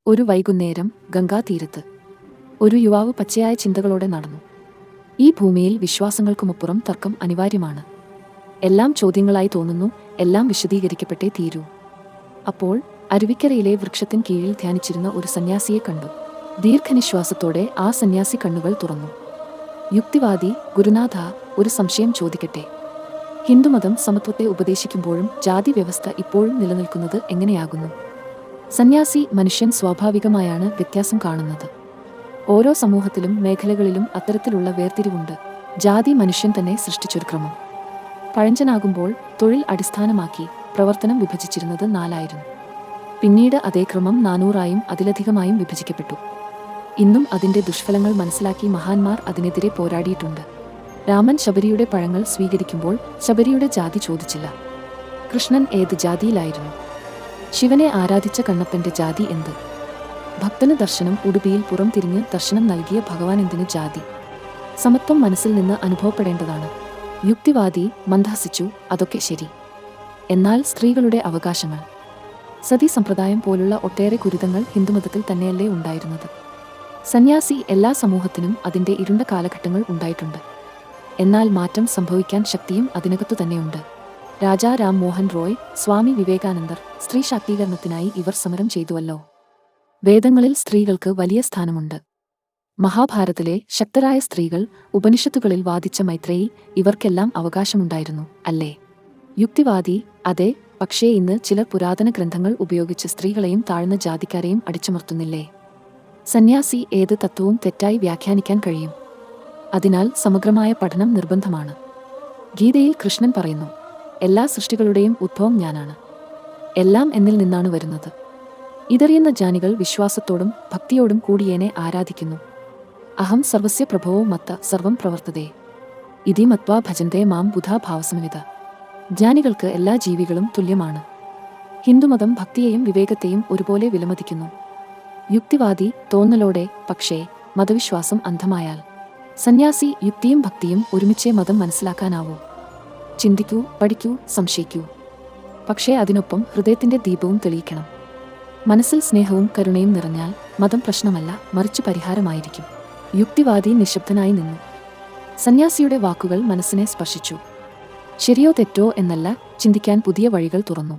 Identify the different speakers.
Speaker 1: ഒരു വൈകുന്നേരം ഗംഗാതീരത്ത് ഒരു യുവാവ് പച്ചയായ ചിന്തകളോടെ നടന്നു. ഈ ഭൂമിയിൽ വിശ്വാസങ്ങൾക്കുമപ്പുറം തർക്കം അനിവാര്യമാണ്. എല്ലാം ചോദ്യങ്ങളായി തോന്നുന്നു, എല്ലാം വിശദീകരിക്കപ്പെട്ടേ തീരൂ. അപ്പോൾ അരുവിക്കരയിലെ വൃക്ഷത്തിൻ കീഴിൽ ധ്യാനിച്ചിരുന്ന ഒരു സന്യാസിയെ കണ്ടു. ദീർഘനിശ്വാസത്തോടെ ആ സന്യാസി കണ്ണുകൾ തുറന്നു. യുക്തിവാദി: ഗുരുനാഥ, ഒരു സംശയം ചോദിക്കട്ടെ? ഹിന്ദുമതം സമത്വത്തെ ഉപദേശിക്കുമ്പോഴും ജാതി വ്യവസ്ഥ ഇപ്പോഴും നിലനിൽക്കുന്നത് എങ്ങനെയാകുന്നു? സന്യാസി: മനുഷ്യൻ സ്വാഭാവികമായാണ് വ്യത്യാസം കാണുന്നത്. ഓരോ സമൂഹത്തിലും മേഖലകളിലും അത്തരത്തിലുള്ള വേർതിരിവുണ്ട്. ജാതി മനുഷ്യൻ തന്നെ സൃഷ്ടിച്ചൊരു ക്രമം. പഴഞ്ചനാകുമ്പോൾ തൊഴിൽ അടിസ്ഥാനമാക്കി പ്രവർത്തനം വിഭജിച്ചിരുന്നത് 4 പിന്നീട് അതേ ക്രമം 400 അതിലധികമായും വിഭജിക്കപ്പെട്ടു. ഇന്നും അതിൻ്റെ ദുഷ്ഫലങ്ങൾ മനസ്സിലാക്കി മഹാന്മാർ അതിനെതിരെ പോരാടിയിട്ടുണ്ട്. രാമൻ ശബരിയുടെ പഴങ്ങൾ സ്വീകരിക്കുമ്പോൾ ശബരിയുടെ ജാതി ചോദിച്ചില്ല. കൃഷ്ണൻ ഏത് ജാതിയിലായിരുന്നു? ശിവനെ ആരാധിച്ച കണ്ണപ്പന്റെ ജാതി എന്ത്? ഭക്തന് ദർശനം ഉടുപിയിൽ പുറം തിരിഞ്ഞ് ദർശനം നൽകിയ ഭഗവാൻ എന്തിന് ജാതി? സമത്വം മനസ്സിൽ നിന്ന് അനുഭവപ്പെടേണ്ടതാണ്. യുക്തിവാദി മന്ദഹസിച്ചു: അതൊക്കെ ശരി. എന്നാൽ സ്ത്രീകളുടെ അവകാശങ്ങൾ? സതി സമ്പ്രദായം പോലുള്ള ഒട്ടേറെ കുരുതങ്ങൾ ഹിന്ദുമതത്തിൽ തന്നെയല്ലേ ഉണ്ടായിരുന്നത്? സന്യാസി: എല്ലാ സമൂഹത്തിനും അതിൻ്റെ ഇരുണ്ട കാലഘട്ടങ്ങൾ ഉണ്ടായിട്ടുണ്ട്. എന്നാൽ മാറ്റം സംഭവിക്കാൻ ശക്തിയും അതിനകത്തു തന്നെയുണ്ട്. രാജാ രാം മോഹൻ റോയ്, സ്വാമി വിവേകാനന്ദർ, സ്ത്രീ ശാക്തീകരണത്തിനായി ഇവർ സമരം ചെയ്തുവല്ലോ. വേദങ്ങളിൽ സ്ത്രീകൾക്ക് വലിയ സ്ഥാനമുണ്ട്. മഹാഭാരതത്തിലെ ശക്തരായ സ്ത്രീകൾ, ഉപനിഷത്തുകളിൽ വാദിച്ച മൈത്രേയി, ഇവർക്കെല്ലാം അവകാശമുണ്ടായിരുന്നു, അല്ലേ? യുക്തിവാദി: അതെ, പക്ഷേ ഇന്ന് ചിലർ പുരാതന ഗ്രന്ഥങ്ങൾ ഉപയോഗിച്ച് സ്ത്രീകളെയും താഴ്ന്ന ജാതിക്കാരെയും അടിച്ചമർത്തുന്നില്ലേ? സന്യാസി: ഏത് തത്വവും തെറ്റായി വ്യാഖ്യാനിക്കാൻ കഴിയും. അതിനാൽ സമഗ്രമായ പഠനം നിർബന്ധമാണ്. ഗീതയിൽ കൃഷ്ണൻ പറയുന്നു, എല്ലാ സൃഷ്ടികളുടെയും ഉദ്ഭവം ഞാനാണ്. എല്ലാം എന്നിൽ നിന്നാണ് വരുന്നത്. ഇതറിയുന്ന ജ്ഞാനികൾ വിശ്വാസത്തോടും ഭക്തിയോടും കൂടിയേനെ ആരാധിക്കുന്നു. അഹം സർവസ്യ പ്രഭവോ മത്ത സർവം പ്രവർത്തതേ ഇതി മത്വാ ഭജന്തേ മാം ബുധാ ഭാവസമവിത. ജ്ഞാനികൾക്ക് എല്ലാ ജീവികളും തുല്യമാണ്. ഹിന്ദുമതം ഭക്തിയെയും വിവേകത്തെയും ഒരുപോലെ വിലമതിക്കുന്നു. യുക്തിവാദി തോന്നലോടെ: പക്ഷേ മതവിശ്വാസം അന്ധമായാൽ? സന്യാസി: യുക്തിയും ഭക്തിയും ഒരുമിച്ചേ മതം മനസ്സിലാക്കാനാവൂ. ചിന്തിക്കൂ, പഠിക്കൂ, സംശയിക്കൂ. പക്ഷേ അതിനൊപ്പം ഹൃദയത്തിൻ്റെ ദീപവും തെളിയിക്കണം. മനസ്സിൽ സ്നേഹവും കരുണയും നിറഞ്ഞാൽ മതം പ്രശ്നമല്ല, മറിച്ച് പരിഹാരമായിരിക്കും. യുക്തിവാദി നിശബ്ദനായി നിന്നു. സന്യാസിയുടെ വാക്കുകൾ മനസ്സിനെ സ്പർശിച്ചു. ശരിയോ തെറ്റോ എന്നല്ല, ചിന്തിക്കാൻ പുതിയ വഴികൾ തുറന്നു.